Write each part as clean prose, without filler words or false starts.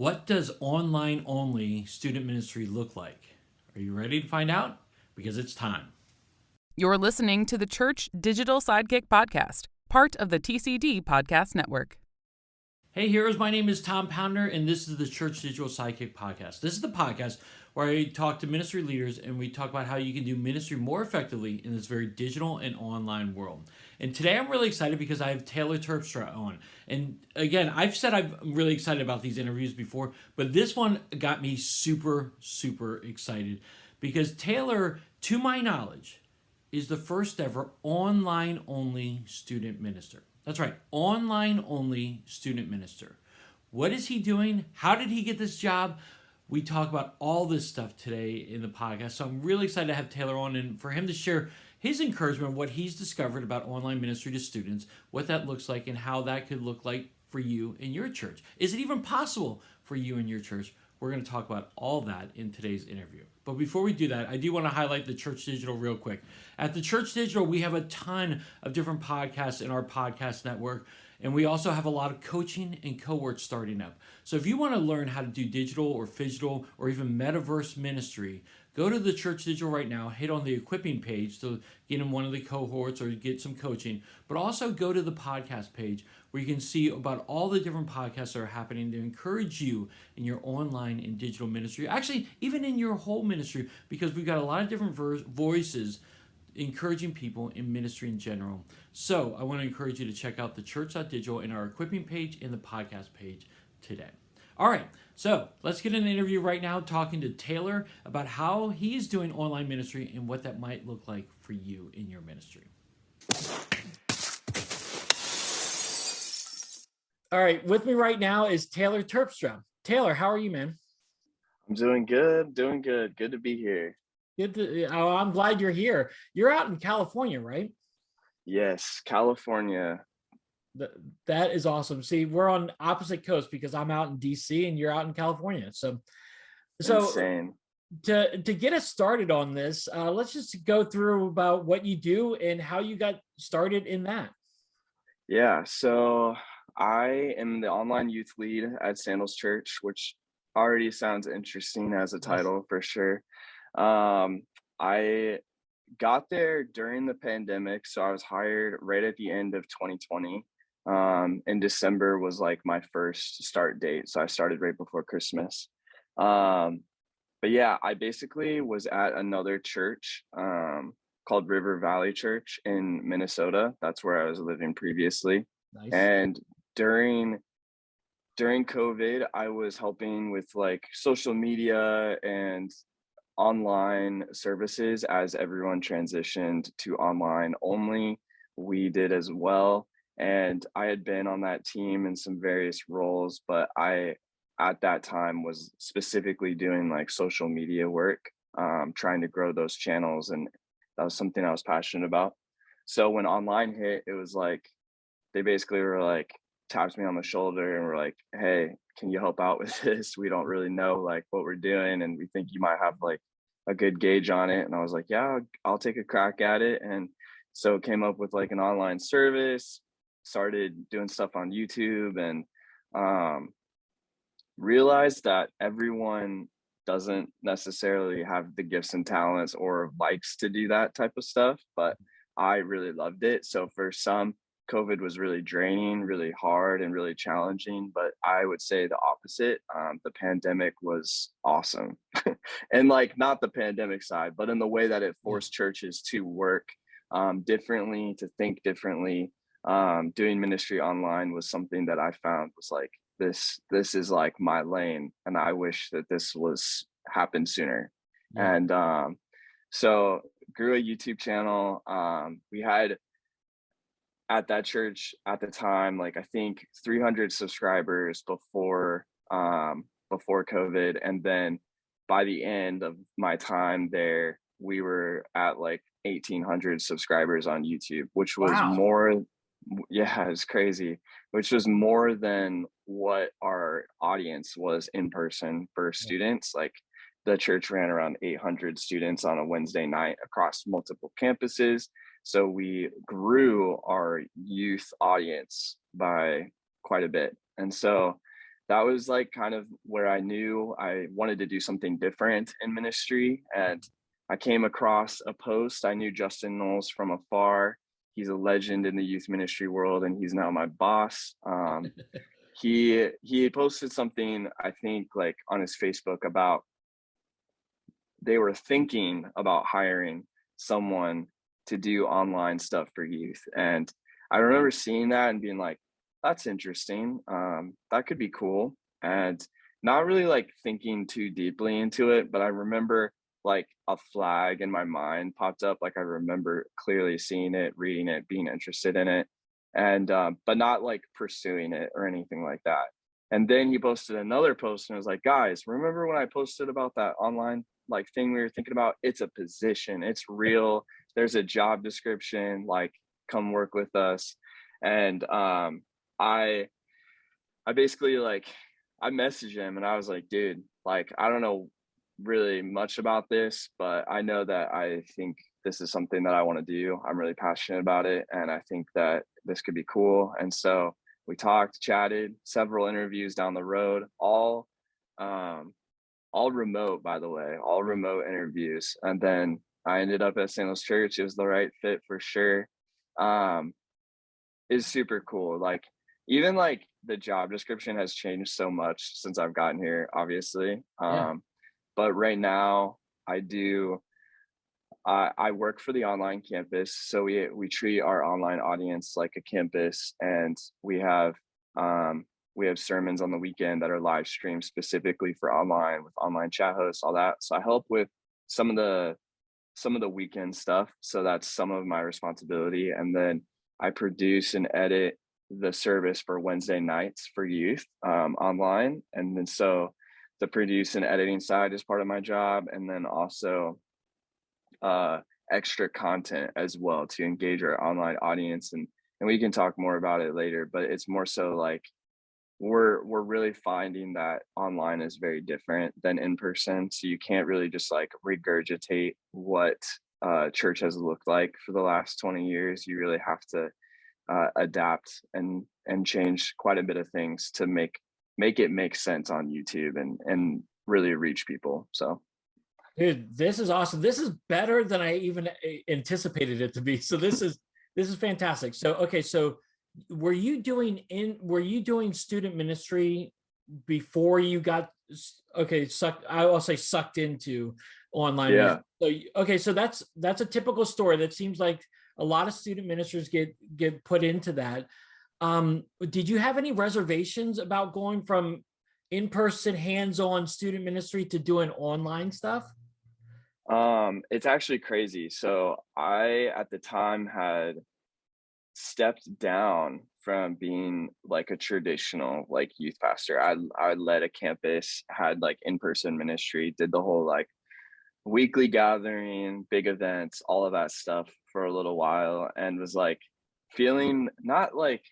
What does online only student ministry look like? Are you ready to find out? Because it's time. You're listening to the Church Digital Sidekick Podcast, part of the TCD Podcast Network. Hey, heroes, my name is Tom Pounder, and this is the Church Digital Sidekick Podcast. This is the podcast where I talk to ministry leaders and we talk about how you can do ministry more effectively in this very digital and online world. And today I'm really excited because I have Taylor Terpstra on. And again, I've said I'm really excited about these interviews before, but this one got me super excited because Taylor, to my knowledge, is the first ever online only student minister. That's right, online only student minister. What is he doing? How did he get this job? We talk about all this stuff today in the podcast. So I'm really excited to have Taylor on and for him to share his encouragement, what he's discovered about online ministry to students, what that looks like, and how that could look like for you in your church. Is it even possible for you in your church? We're going to talk about all that in today's interview. But before we do that, I do want to highlight the Church Digital real quick. At the Church Digital, we have a ton of different podcasts in our podcast network, and we also have a lot of coaching and cohorts starting up. So if you want to learn how to do digital or phygital or even metaverse ministry, go to the Church Digital right now, hit on the equipping page to get in one of the cohorts or get some coaching, but also go to the podcast page where you can see about all the different podcasts that are happening to encourage you in your online and digital ministry, actually even in your whole ministry, because we've got a lot of different voices encouraging people in ministry in general. So I want to encourage you to check out the theChurch.digital in our equipping page and the podcast page today. All right, so let's get an interview right now talking to Taylor about how he is doing online ministry and what that might look like for you in your ministry. All right, with me right now is Taylor Terpstra. Taylor, how are you, man? I'm doing good. Good to be here. I'm glad you're here. You're out in California, right? Yes, California. That is awesome. See, we're on opposite coasts because I'm out in DC and you're out in California. So Insane. to get us started on this, let's just go through about what you do and how you got started in that. Yeah, so I am the online youth lead at Sandals Church, which already sounds interesting as a title for sure. I got there during the pandemic, so I was hired right at the end of 2020. And December was like my first start date, so I started right before Christmas. But yeah, I basically was at another church called River Valley Church in Minnesota. That's where I was living previously. Nice. And during COVID, I was helping with like social media and online services as everyone transitioned to online only. We did as well. And I had been on that team in some various roles, but I, at that time, was specifically doing like social media work, trying to grow those channels. And that was something I was passionate about. So when online hit, it was like, they basically were like, tapped me on the shoulder and were like, hey, can you help out with this? We don't really know like what we're doing. And we think you might have like a good gauge on it. And I was like, yeah, I'll take a crack at it. And so came up with like an online service, started doing stuff on YouTube, and realized that everyone doesn't necessarily have the gifts and talents or likes to do that type of stuff, but I really loved it. So for some, COVID was really draining, really hard, and really challenging, but I would say the opposite. The pandemic was awesome. And like, not the pandemic side, but in the way that it forced churches to work differently, to think differently. Doing ministry online was something that I found was like, this is like my lane, and I wish that this was happened sooner. Yeah. And so grew a YouTube channel. We had at that church at the time, like I think 300 subscribers before COVID, and then by the end of my time there, we were at like 1,800 subscribers on YouTube, which was more. Yeah, it's crazy, which was more than what our audience was in person for students. Like the church ran around 800 students on a Wednesday night across multiple campuses. So we grew our youth audience by quite a bit. And so that was like kind of where I knew I wanted to do something different in ministry. And I came across a post. I knew Justin Knowles from afar. He's a legend in the youth ministry world, and he's now my boss. He had posted something, I think, like on his Facebook about they were thinking about hiring someone to do online stuff for youth. And I remember seeing that and being like, that's interesting. That could be cool. And not really like thinking too deeply into it, but I remember like a flag in my mind popped up. Like I remember clearly seeing it, reading it, being interested in it, and but not like pursuing it or anything like that. And then he posted another post and was like, guys, remember when I posted about that online like thing we were thinking about? It's a position, it's real. There's a job description, like come work with us. And I basically like I messaged him and I was like, dude, like I don't know really much about this, but I know that I think this is something that I want to do. I'm really passionate about it, and I think that this could be cool. And so we talked, chatted, several interviews down the road, um, all remote, by the way, all remote interviews. And then I ended up at Sandals Church. It was the right fit for sure. Um, is super cool. Like even like the job description has changed so much since I've gotten here, obviously. Yeah. But right now I do I work for the online campus, so we treat our online audience like a campus, and we have sermons on the weekend that are live streamed specifically for online with online chat hosts, all that. So I help with some of the weekend stuff. So that's some of my responsibility, and then I produce and edit the service for Wednesday nights for youth online, and then so the produce and editing side is part of my job, and then also extra content as well to engage our online audience. And we can talk more about it later, but it's more so like we're really finding that online is very different than in person. So you can't really just like regurgitate what church has looked like for the last 20 years. You really have to adapt and change quite a bit of things to make it make sense on YouTube and really reach people. So Dude, this is awesome. This is better than I even anticipated it to be. So this is fantastic. So okay, so were you doing student ministry before you got sucked, I will say sucked into online yeah. ministry? So okay, so that's a typical story. That seems like a lot of student ministers get put into that. Did you have any reservations about going from in-person hands-on student ministry to doing online stuff? It's actually crazy. So I at the time had stepped down from being like a traditional like youth pastor. I led a campus, had like in-person ministry, did the whole like weekly gathering, big events, all of that stuff for a little while, and was like feeling not like,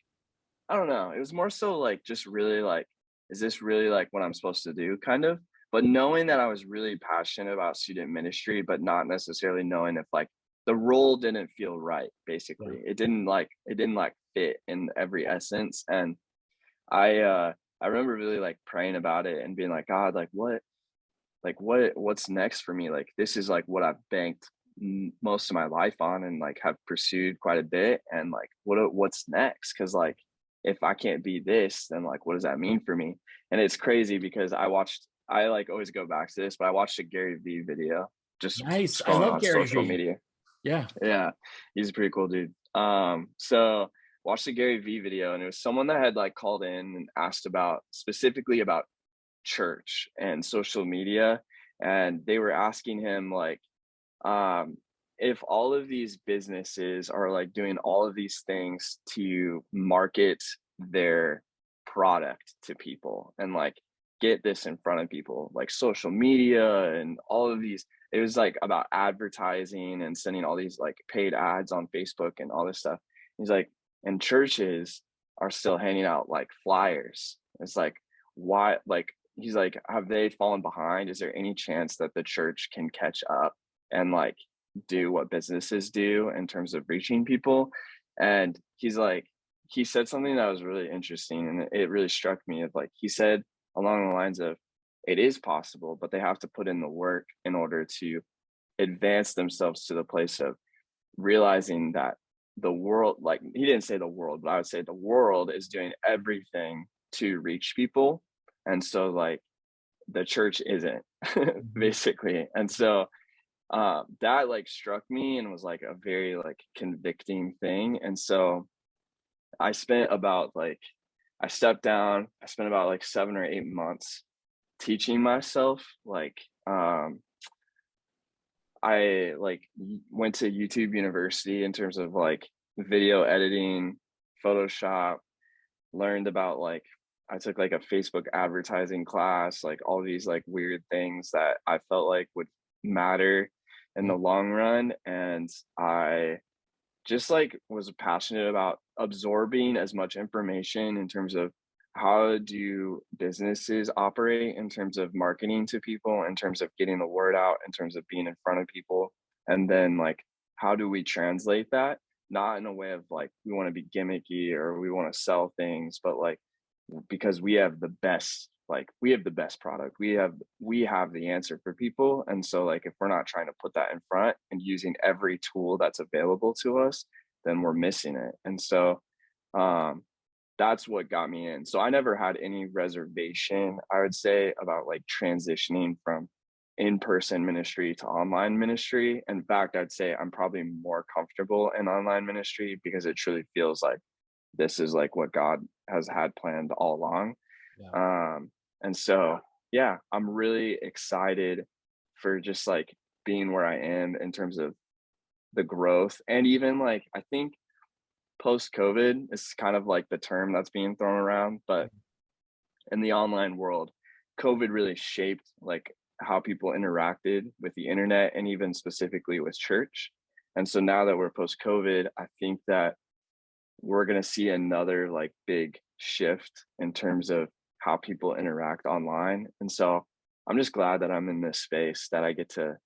I don't know, it was more so like just really like, is this really like what I'm supposed to do kind of? But knowing that I was really passionate about student ministry, but not necessarily knowing if like the role didn't feel right, Yeah. basically. It didn't like fit in every essence. And I remember really like praying about it and being like, God, what's next for me? Like this is like what I've banked most of my life on and like have pursued quite a bit, and like what's next? Because like if I can't be this, then like what does that mean for me? And it's crazy because I like always go back to this, but I watched a Gary Vee video just Nice. I scrolling love on Gary social Vee. media. Yeah. Yeah, he's a pretty cool dude. So watched the Gary Vee video, and it was someone that had like called in and asked about specifically about church and social media, and they were asking him like, um, if all of these businesses are like doing all of these things to market their product to people and like get this in front of people, like social media and all of these, it was like about advertising and sending all these like paid ads on Facebook and all this stuff. He's like, and churches are still handing out like flyers. It's like, why? Like, he's like, have they fallen behind? Is there any chance that the church can catch up and like do what businesses do in terms of reaching people? And he's like, he said something that was really interesting, and it really struck me. Of like, he said along the lines of it is possible, but they have to put in the work in order to advance themselves to the place of realizing that the world, like he didn't say the world, but I would say the world is doing everything to reach people. And so like the church isn't Mhm. basically. And so that like struck me and was like a very like convicting thing. And so I spent about like I stepped down, I spent about like 7 or 8 months teaching myself like I like went to YouTube University in terms of like video editing, Photoshop, learned about like I took like a Facebook advertising class, like all these like weird things that I felt like would matter in Yeah. the long run. And I just like was passionate about absorbing as much information in terms of how do businesses operate in terms of marketing to people, in terms of getting the word out, in terms of being in front of people, and then like how do we translate that, not in a way of like we want to be gimmicky or we want to sell things, but like because we have the best, like we have the best product, we have the answer for people. And so like if we're not trying to put that in front and using every tool that's available to us, then we're missing it. And so um that's what got me in. So I never had any reservation, I would say, about like transitioning from in-person ministry to online ministry. In fact, I'd say I'm probably more comfortable in online ministry because it truly feels like this is like what God has had planned all along. Yeah. And so, yeah, I'm really excited for just like being where I am in terms of the growth. And even like, I think post COVID is kind of like the term that's being thrown around, but in the online world, COVID really shaped like how people interacted with the internet and even specifically with church. And so now that we're post COVID, I think that we're going to see another like big shift in terms of how people interact online. And so I'm just glad that I'm in this space that I get to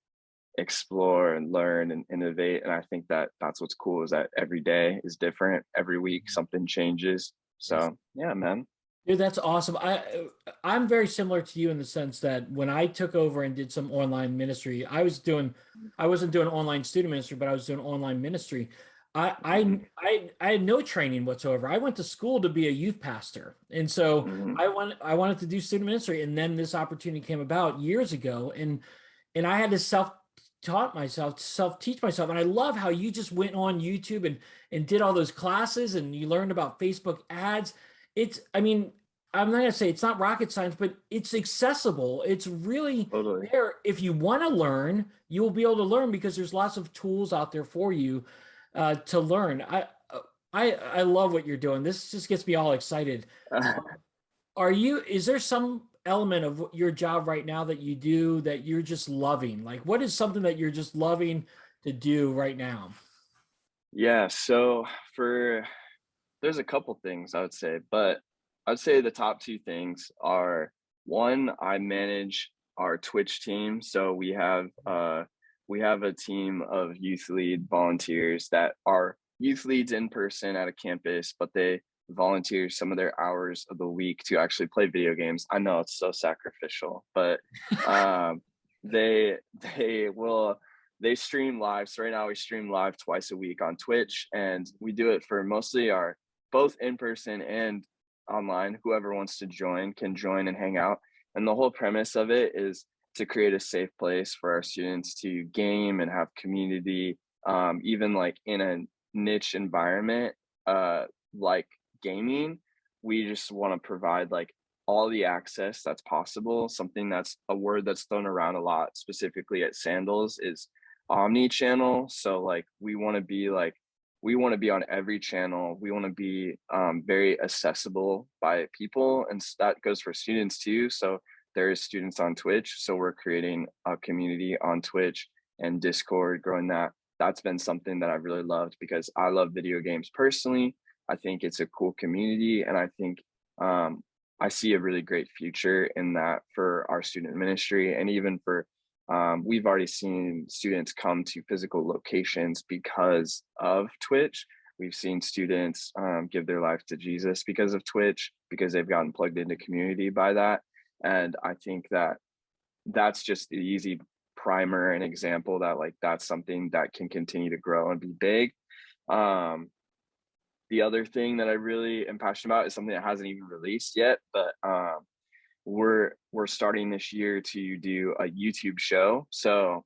explore and learn and innovate. And I think that that's what's cool is that every day is different. Every week something changes. Yes. So yeah, man. Dude, that's awesome. I'm very similar to you in the sense that when I took over and did some online ministry, I wasn't doing online student ministry, but I was doing online ministry. I I Mhm, I had no training whatsoever. I went to school to be a youth pastor. And so mhm. I wanted to do student ministry, and then this opportunity came about years ago, and I had to self teach myself. And I love how you just went on YouTube and did all those classes and you learned about Facebook ads. I mean, I'm not gonna say it's not rocket science, but it's accessible. It's really Totally. there. If you want to learn, you will be able to learn because there's lots of tools out there for you to learn. I love what you're doing. This just gets me all excited. Is there some element of your job right now that you do that you're just loving? Like, what is something that you're just loving to do right now? Yeah. So for there's a couple things I would say, but I'd say the top two things are one, I manage our Twitch team. So we have a team of youth lead volunteers that are youth leads in person at a campus, but they volunteer some of their hours of the week to actually play video games. I know it's so sacrificial, but um they they will they stream live. So right now we stream live twice a week on Twitch, and we do it for mostly our both in person and online. Whoever wants to join can join and hang out. And the whole premise of it is to create a safe place for our students to game and have community, even like in a niche environment, like gaming. We just want to provide like all the access that's possible. Something that's a word that's thrown around a lot, specifically at Sandals, is omni-channel. So like we want to be on every channel. We want to be very accessible by people, and that goes for students too. So there is students on Twitch, so we're creating a community on Twitch and Discord, growing that. That's been something that I've really loved because I love video games personally. I think it's a cool community, and I think um, I see a really great future in that for our student ministry, and even for we've already seen students come to physical locations because of Twitch. We've seen students give their life to Jesus because of Twitch, because they've gotten plugged into community by that. And I think that that's just the easy primer and example that like that's something that can continue to grow and be big. Um, the other thing that I really am passionate about is something that hasn't even released yet, but we're starting this year to do a YouTube show. So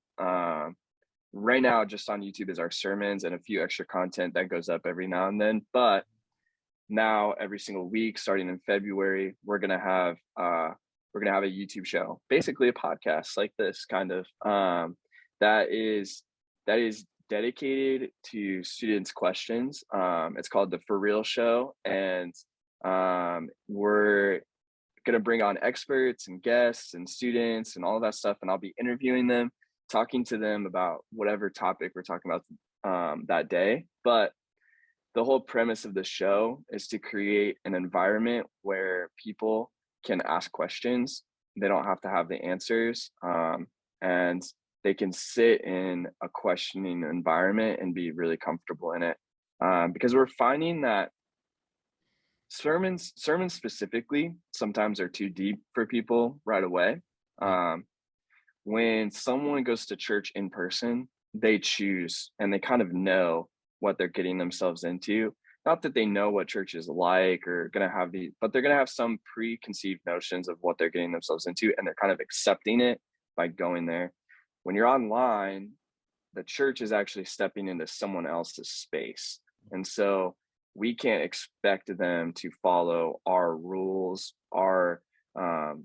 right now, just on YouTube is our sermons and a few extra content that goes up every now and then. But now every single week, starting in February, we're gonna have a YouTube show, basically a podcast like this kind of that is that is dedicated to students' questions. It's called the For Real Show, and we're gonna bring on experts and guests and students and all of that stuff, and I'll be interviewing them, talking to them about whatever topic we're talking about that day. But the whole premise of the show is to create an environment where people can ask questions. They don't have to have the answers, and they can sit in a questioning environment and be really comfortable in it. Because we're finding that sermons specifically sometimes are too deep for people right away. Um, when someone goes to church in person, they choose and they kind of know what they're getting themselves into. Not that they know what church is like or gonna have but they're gonna have some preconceived notions of what they're getting themselves into, and they're kind of accepting it by going there. When you're online, the church is actually stepping into someone else's space. And so we can't expect them to follow our rules, um,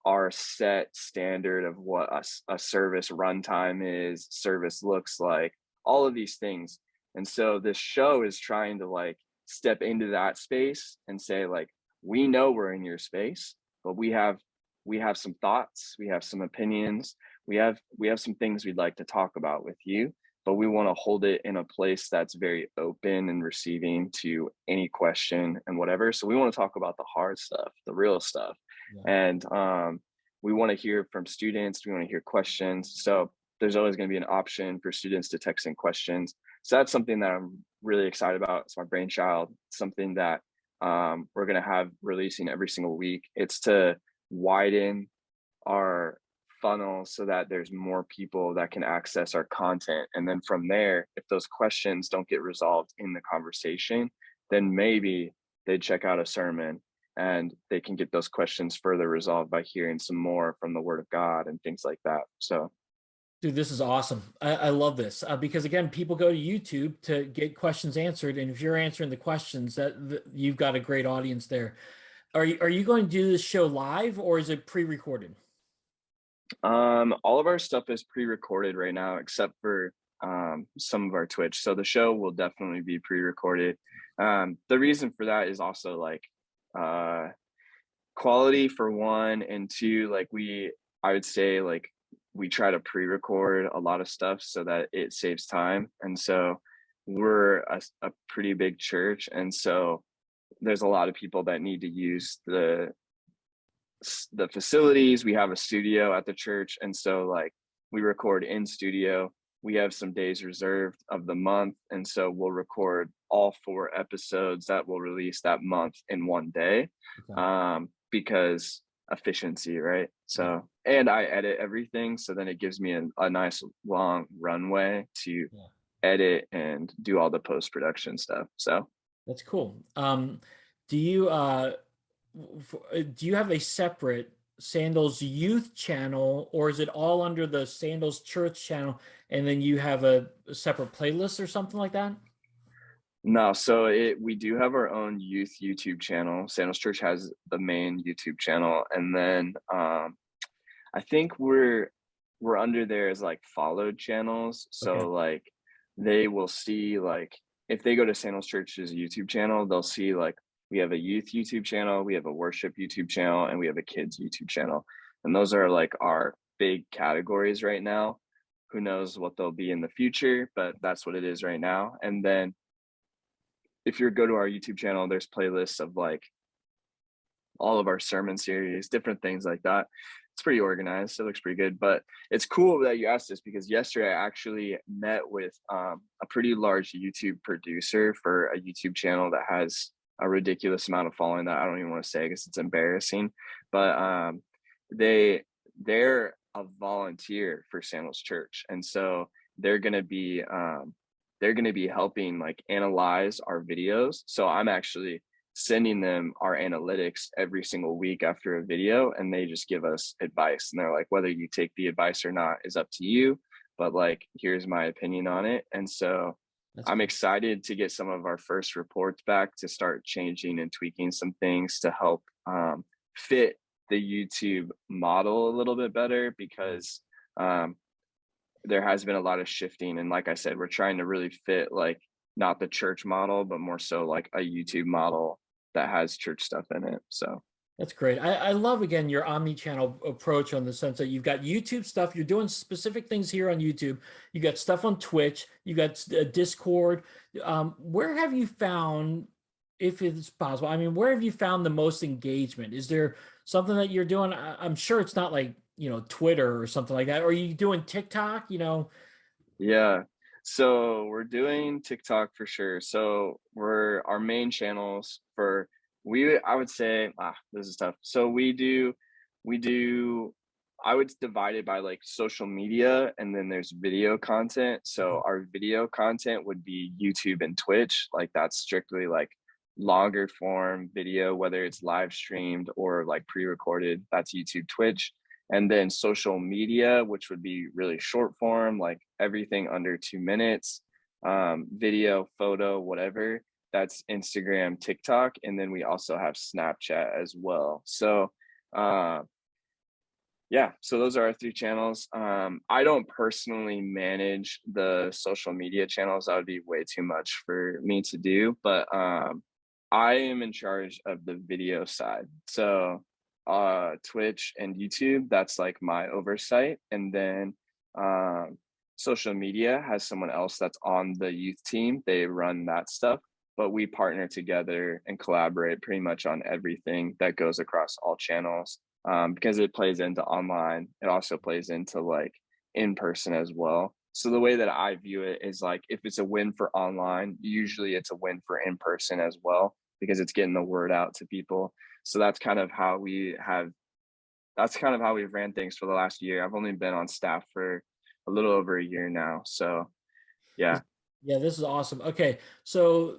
our set standard of what a service runtime is, service looks like, all of these things. And so this show is trying to like step into that space and say like, we know we're in your space, but we have some thoughts, we have some opinions, we have some things we'd like to talk about with you, but we want to hold it in a place that's very open and receiving to any question and whatever. So we want to talk about the hard stuff, the real stuff. Yeah. And we want to hear from students, we want to hear questions. So there's always going to be an option for students to text in questions. So that's something that I'm really excited about. It's my brainchild, something that we're going to have releasing every single week. It's to widen our funnel so that there's more people that can access our content. And then from there, if those questions don't get resolved in the conversation, then maybe they check out a sermon and they can get those questions further resolved by hearing some more from the Word of God and things like that. So Dude, this is awesome. I love this because again, people go to YouTube to get questions answered, and if you're answering the questions, you've got a great audience there. Are you going to do this show live or is it pre-recorded? all of our stuff is pre-recorded right now, except for some of our Twitch. So the show will definitely be pre-recorded. The reason for that is also like uh, quality for one, and two, like I would say like we try to pre-record a lot of stuff so that it saves time. And so we're a pretty big church, and so there's a lot of people that need to use the facilities. We have a studio at the church, and so like we record in studio. We have some days reserved of the month, and so we'll record all 4 episodes that we'll release that month in one day. Okay. Because efficiency, right? Yeah. So, and I edit everything, so then it gives me a nice long runway to Yeah. edit and do all the post-production stuff. So That's cool. Do you do you have a separate Sandals Youth channel, or is it all under the Sandals Church channel, and then you have a separate playlist or something like that? no, so we do have our own youth YouTube channel. Sandals Church has the main YouTube channel, and then I think we're under there as like followed channels. Okay. So like they will see like if they go to Sandals Church's YouTube channel, they'll see like we have a youth YouTube channel, we have a worship YouTube channel, and we have a kids YouTube channel. And those are like our big categories right now. Who knows what they'll be in the future, but that's what it is right now. And then if you go to our YouTube channel, there's playlists of like all of our sermon series, different things like that. It's pretty organized. It looks pretty good. But it's cool that you asked this because yesterday I actually met with a pretty large YouTube producer for a YouTube channel that has a ridiculous amount of following that I don't even want to say because it's embarrassing. But they they're a volunteer for Sandals Church, and so they're gonna be they're gonna be helping like analyze our videos. So I'm actually sending them our analytics every single week after a video, and they just give us advice. And they're like, whether you take the advice or not is up to you, but like, here's my opinion on it. And so That's I'm cool. excited to get some of our first reports back to start changing and tweaking some things to help fit the YouTube model a little bit better, because um, there has been a lot of shifting. And like I said, we're trying to really fit like not the church model, but more so like a YouTube model that has church stuff in it. So That's great. I love again your omni-channel approach on the sense that you've got YouTube stuff. You're doing specific things here on YouTube. You got stuff on Twitch. You got Discord. Where have you found, if it's possible? I mean, where have you found the most engagement? Is there something that you're doing? I'm sure it's not like Twitter or something like that. Or are you doing TikTok? yeah. So we're doing TikTok for sure. So we're our main channels for we I would say this is tough. So we do I would divide it by like social media, and then there's video content. So our video content would be YouTube and Twitch. Like that's strictly like longer form video, whether it's live streamed or like pre-recorded, that's YouTube, Twitch. And then social media, which would be really short form, like everything under 2 minutes, video, photo, whatever, that's Instagram, TikTok. And then we also have Snapchat as well. So uh, yeah, so those are our three channels. I don't personally manage the social media channels. That would be way too much for me to do, but I am in charge of the video side. So Twitch and YouTube, that's like my oversight. And then social media has someone else that's on the youth team. They run that stuff, but we partner together and collaborate pretty much on everything that goes across all channels, because it plays into online. It also plays into like in person as well. So the way that I view it is like, if it's a win for online, usually it's a win for in person as well, because it's getting the word out to people. So that's kind of how we've ran things for the last year. I've only been on staff for a little over a year now. So yeah. Yeah, this is awesome. Okay, so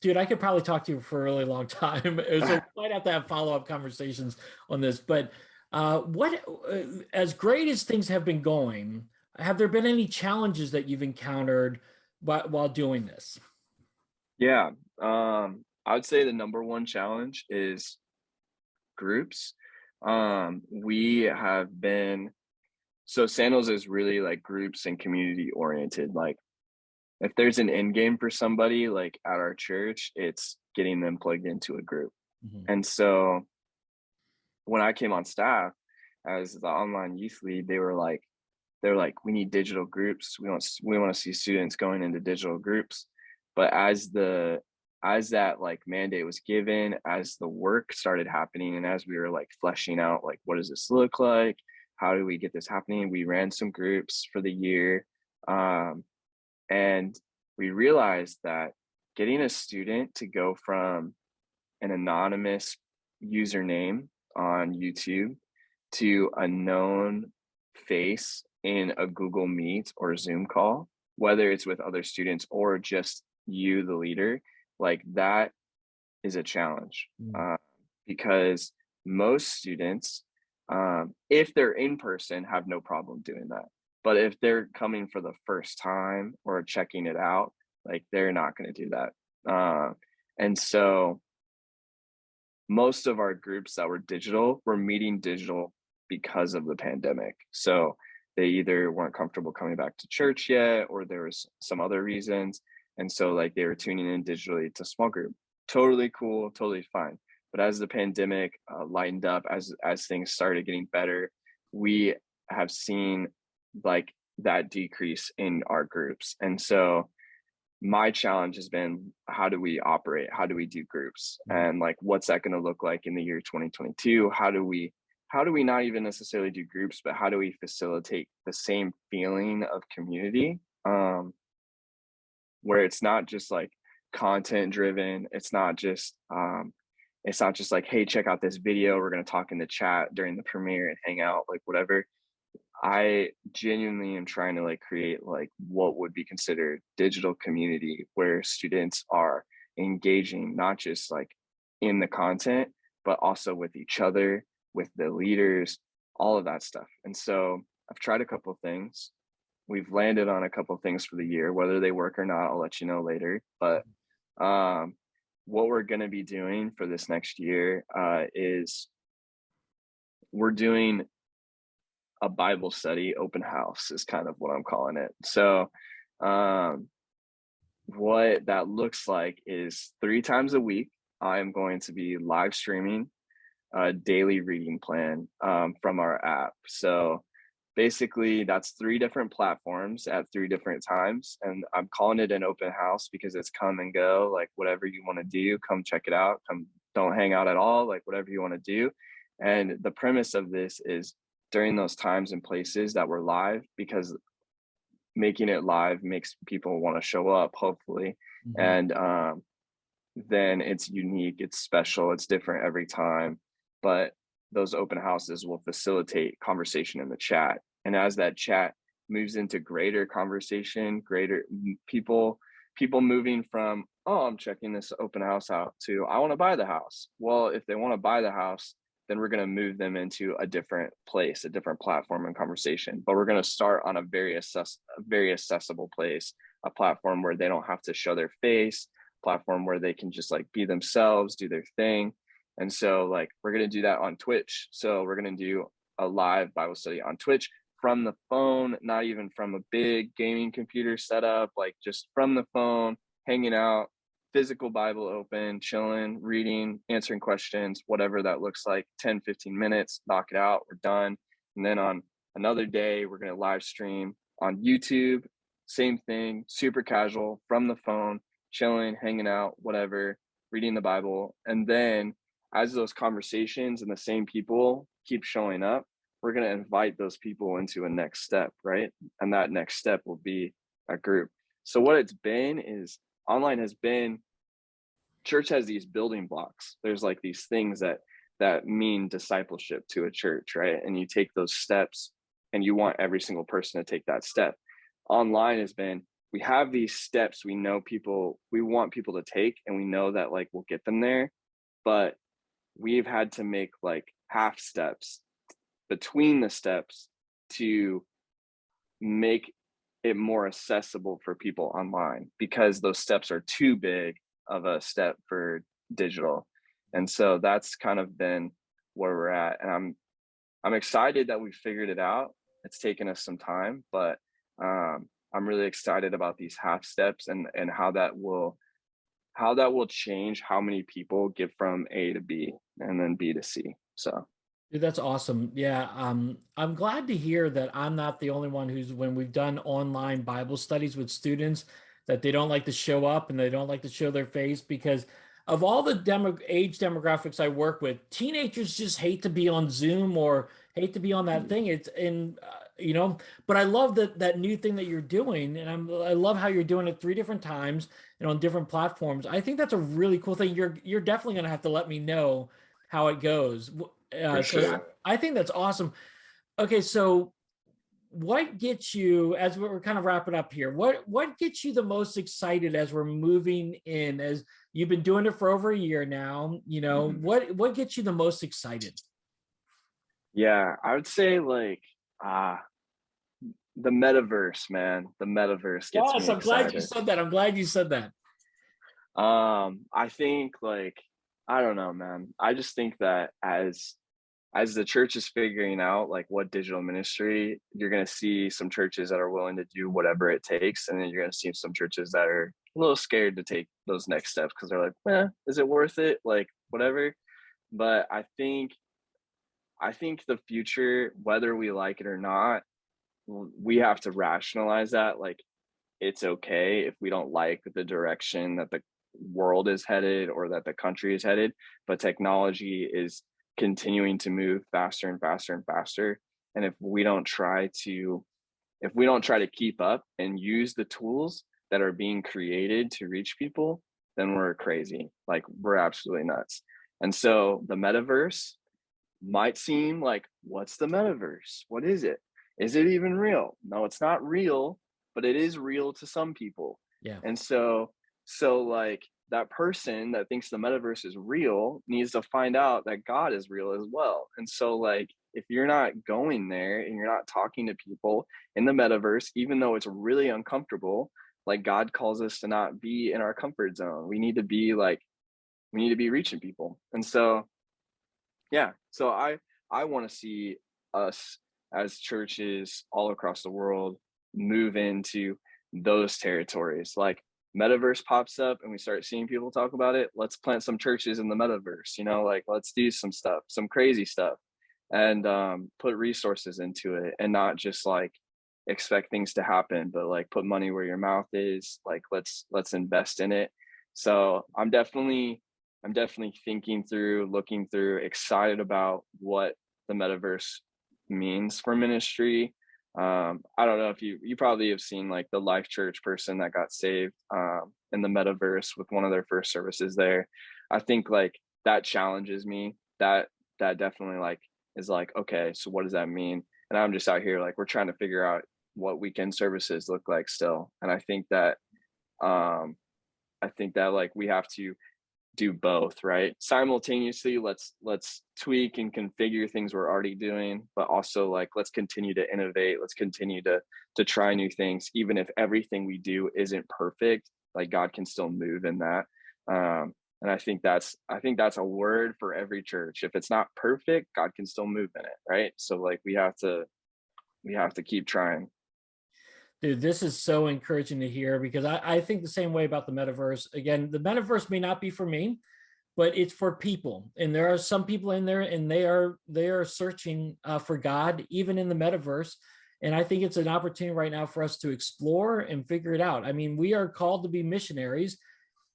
dude, I could probably talk to you for a really long time. So we might have to have follow-up conversations on this. But what, as great as things have been going, have there been any challenges that you've encountered while doing this? Yeah. I would say the number one challenge is groups. We have been so Sandals is really like groups and community oriented. Like if there's an end game for somebody like at our church, it's getting them plugged into a group. Mhm. And so when I came on staff as the online youth lead, they're like, we need digital groups. We want to see students going into digital groups. But as that like mandate was given, as the work started happening, and as we were like fleshing out like what does this look like? How do we get this happening? We ran some groups for the year. And we realized that getting a student to go from an anonymous username on YouTube to a known face in a Google Meet or Zoom call, whether it's with other students or just you, the leader, like that is a challenge, Mm. because most students, if they're in person, have no problem doing that. But if they're coming for the first time or checking it out, like they're not going to do that. And so most of our groups that were digital were meeting digital because of the pandemic. So they either weren't comfortable coming back to church yet, or there was some other reasons. And so like they were tuning in digitally to small group. Totally cool, totally fine. But as the pandemic lightened up, as things started getting better, we have seen like that decrease in our groups. And so my challenge has been, how do we operate, how do we do groups, and like what's that going to look like in the year 2022? How do we not even necessarily do groups, but how do we facilitate the same feeling of community, where it's not just like content driven, it's not just It's not just like, hey, check out this video, we're going to talk in the chat during the premiere and hang out, like whatever. I genuinely am trying to like create like what would be considered digital community where students are engaging not just like in the content, but also with each other, with the leaders, all of that stuff. And so I've tried a couple of things. We've landed on a couple of things for the year. Whether they work or not, I'll let you know later. But um, what we're going to be doing for this next year is we're doing a Bible study open house is kind of what I'm calling it. So um, what that looks like is 3 times a week, I'm going to be live streaming a daily reading plan from our app. So basically that's 3 different platforms at 3 different times. And I'm calling it an open house because it's come and go, like whatever you want to do, come check it out. Come, don't hang out at all, like whatever you want to do. And the premise of this is during those times and places that we're live, because making it live makes people want to show up, hopefully. Mm-hmm. And then it's unique, it's special, it's different every time. But those open houses will facilitate conversation in the chat. And as that chat moves into greater conversation, greater people moving from, oh, I'm checking this open house out, to I want to buy the house. Well, if they want to buy the house, then we're going to move them into a different place, a different platform and conversation. But we're going to start on a very accessible place, a platform where they don't have to show their face, platform where they can just like be themselves, do their thing. And so like we're going to do that on Twitch. So we're going to do a live Bible study on Twitch from the phone, not even from a big gaming computer setup, like just from the phone, hanging out, physical Bible open, chilling, reading, answering questions, whatever that looks like, 10, 15 minutes, knock it out, we're done. And then on another day, we're going to live stream on YouTube, same thing, super casual, from the phone, chilling, hanging out, whatever, reading the Bible. And then as those conversations and the same people keep showing up, we're going to invite those people into a next step, right? And that next step will be a group. So what it's been is online has been, church has these building blocks. There's like these things that mean discipleship to a church, right? And you take those steps and you want every single person to take that step. Online has been, we have these steps we know people, we want people to take, and we know that like we'll get them there, but we've had to make like half steps between the steps to make it more accessible for people online, because those steps are too big of a step for digital. And so that's kind of been where we're at. And I'm excited that we figured it out. It's taken us some time, but I'm really excited about these half steps and how that will change how many people get from A to B and then B to C. So Dude, that's awesome. Yeah, I'm glad to hear that I'm not the only one who's, when we've done online Bible studies with students, that they don't like to show up and they don't like to show their face, because of all the age demographics I work with, teenagers just hate to be on Zoom or hate to be on that thing. It's and you know, but I love that new thing that you're doing, and I love how you're doing it 3 different times and on different platforms. I think that's a really cool thing. You're definitely gonna have to let me know how it goes. for So sure. I think that's awesome. Okay, so what gets you, as we're kind of wrapping up here, what gets you the most excited as we're moving in, as you've been doing it for over a year now, Mhm. what gets you the most excited? Yeah, I would say like the metaverse, man. The metaverse gets Yes, me I'm glad you excited. said that. I'm glad you said that. I think like, I don't know, man. I just think that as the church is figuring out like what digital ministry, you're going to see some churches that are willing to do whatever it takes, and then you're going to see some churches that are a little scared to take those next steps because they're like, is it worth it, like whatever. But I think the future, whether we like it or not, we have to rationalize that like it's okay if we don't like the direction that the world is headed or that the country is headed, but technology is continuing to move faster and faster and faster. And if we don't try to keep up and use the tools that are being created to reach people, then we're crazy. Like we're absolutely nuts. And so the metaverse might seem like, what's the metaverse? What is it? Is it even real? No, it's not real, but it is real to some people. Yeah. And so like that person that thinks the metaverse is real needs to find out that God is real as well. And so like if you're not going there and you're not talking to people in the metaverse, even though it's really uncomfortable, like God calls us to not be in our comfort zone. We need to be reaching people. And so yeah, so I want to see us as churches all across the world move into those territories. Like metaverse pops up and we start seeing people talk about it. Let's plant some churches in the metaverse, like let's do some stuff, some crazy stuff, and put resources into it, and not just like expect things to happen, but like put money where your mouth is. Like let's invest in it. So I'm definitely thinking through, looking through, excited about what the metaverse means for ministry. I don't know if you probably have seen like the Life Church person that got saved in the metaverse with one of their first services there. I think like that challenges me. That definitely like is like, okay, so what does that mean? And I'm just out here like we're trying to figure out what weekend services look like still. And um I think that like we have to do both, right? Simultaneously, let's tweak and configure things we're already doing, but also like let's continue to innovate, let's continue to try new things, even if everything we do isn't perfect. Like God can still move in that. And I think that's a word for every church. If it's not perfect, God can still move in it, right? So like we have to keep trying. Dude, this is so encouraging to hear, because I think the same way about the metaverse. Again, the metaverse may not be for me, but it's for people. And there are some people in there and they are searching for God, even in the metaverse. And I think it's an opportunity right now for us to explore and figure it out. I mean, we are called to be missionaries,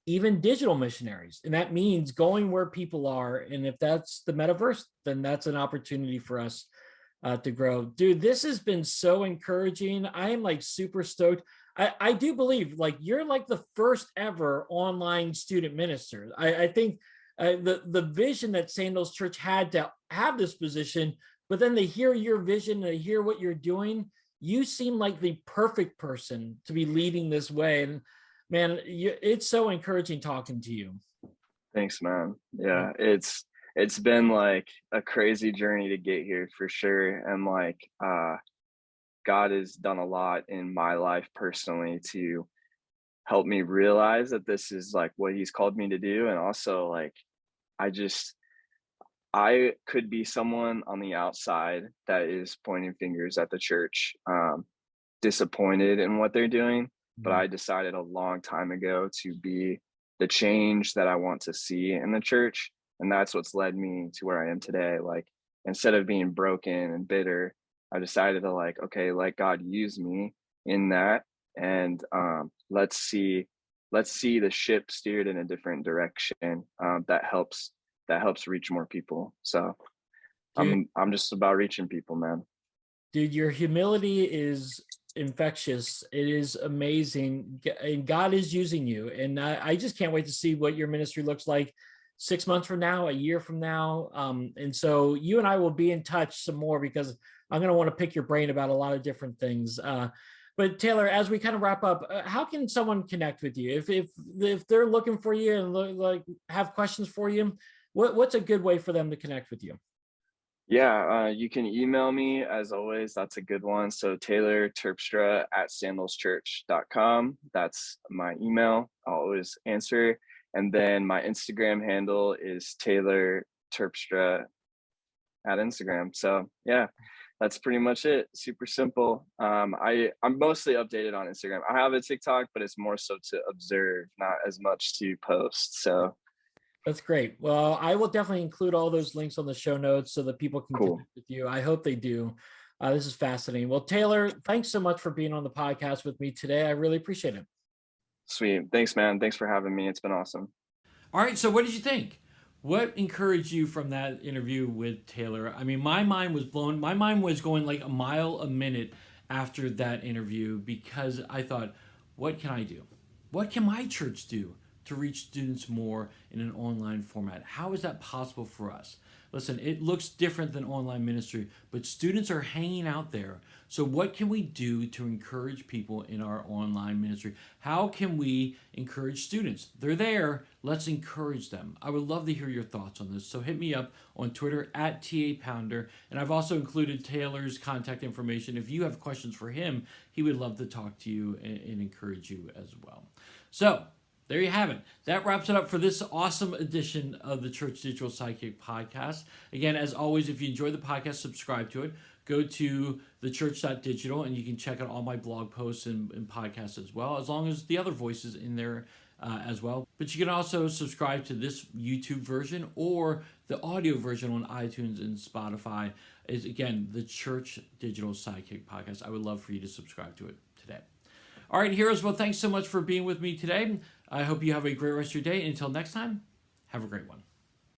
even digital missionaries. And that means going where people are. And if that's the metaverse, then that's an opportunity for us to grow. Dude, this has been so encouraging. I am like super stoked. I do believe like you're like the first ever online student minister. I think the vision that Sandals Church had to have this position, but then they hear your vision, they hear what you're doing. You seem like the perfect person to be leading this way. And man, it's so encouraging talking to you. Thanks, man. Yeah, it's been like a crazy journey to get here for sure. And like God has done a lot in my life personally to help me realize that this is like what he's called me to do. And also like I just I could be someone on the outside that is pointing fingers at the church, disappointed in what they're doing. But Mhm. I decided a long time ago to be the change that I want to see in the church. And that's what's led me to where I am today. Like, instead of being broken and bitter, I decided to like, okay, let God use me in that. And let's see the ship steered in a different direction, that helps reach more people. So Dude, I'm just about reaching people, man. Dude, your humility is infectious. It is amazing. And God is using you. And I just can't wait to see what your ministry looks like 6 months from now, a year from now. And so you and I will be in touch some more, because I'm going to want to pick your brain about a lot of different things. But Taylor, as we kind of wrap up, how can someone connect with you if they're looking for you and like have questions for you? What's a good way for them to connect with you? Yeah, you can email me as always. That's a good one. So Taylor Terpstra at sandalschurch.com. That's my email. I'll always answer. And then my Instagram handle is Taylor Terpstra at Instagram. So yeah, that's pretty much it. Super simple. I'm mostly updated on Instagram. I have a TikTok, but it's more so to observe, not as much to post. So That's great. Well, I will definitely include all those links on the show notes so that people can cool. connect with you. I hope they do. This is fascinating. Well, Taylor, thanks so much for being on the podcast with me today. I really appreciate it. Sweet. Thanks, man. Thanks for having me. It's been awesome. All right. So, what did you think? What encouraged you from that interview with Taylor? I mean, my mind was blown. My mind was going like a mile a minute after that interview, because I thought, what can I do? What can my church do to reach students more in an online format. How is that possible for us? Listen, it looks different than online ministry, but students are hanging out there. So what can we do to encourage people in our online ministry? How can we encourage students? They're there. Let's encourage them. I would love to hear your thoughts on this. So hit me up on Twitter at @TAPounder. And I've also included Taylor's contact information. If you have questions for him, he would love to talk to you and encourage you as well. So there you have it. That wraps it up for this awesome edition of the Church Digital Sidekick podcast. Again, as always, if you enjoy the podcast, subscribe to it. Go to thechurch.digital and you can check out all my blog posts and podcasts as well, as long as the other voices in there as well. But you can also subscribe to this YouTube version or the audio version on iTunes and Spotify. Is again, the Church Digital Sidekick podcast. I would love for you to subscribe to it today. All right, heroes, well, thanks so much for being with me today. I hope you have a great rest of your day. And until next time, have a great one.